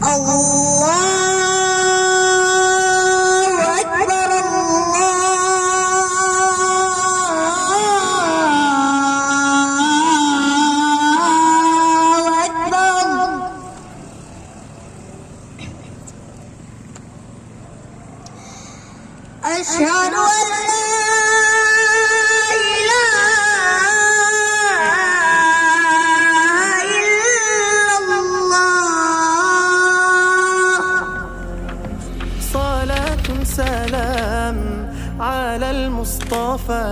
الله أكبر الله أكبر. أشهد أن لا إله إلا الله. صلاة سلام على المصطفى،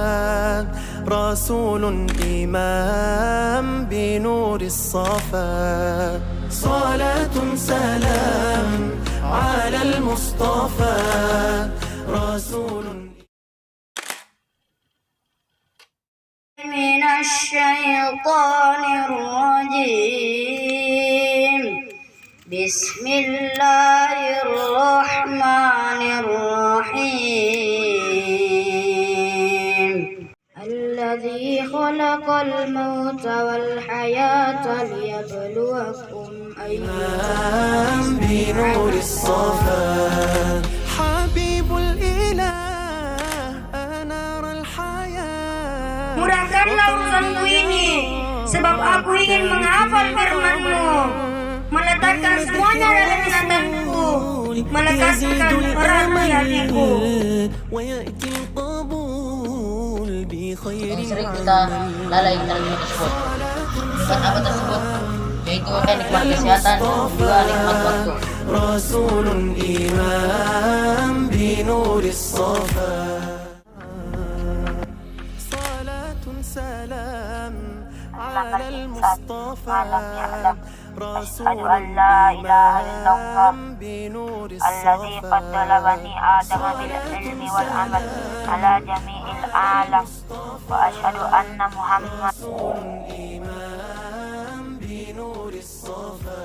رسول إمام بنور الصفا. صلاة سلام على المصطفى، رسول. من الشيطان الرجيم. بسم الله الرحمن الرحيم. الذي خلق الموت والحياة ليبلوكم أيكم بنور الصفا. حبيب الإله أنار الحياة. Mudahkanlah urusanku ini, sebab aku ingin menghafal firman-Mu, meletakkan semuanya dalam ingatanku, melekatkan erat di hatiku. Sering kita lalai dalam hal tersebut. Bukan apa tersebut, yaitu nikmat kesehatan, juga nikmat waktu. رسول إمام بنور الصفا. صلاة سلام على المصطفى، أشهد أن لا إله إلا الله الذي فضل بني آدم بالعلم والعمل على جميع العالم، وأشهد أن محمد إمام بنور الصفا.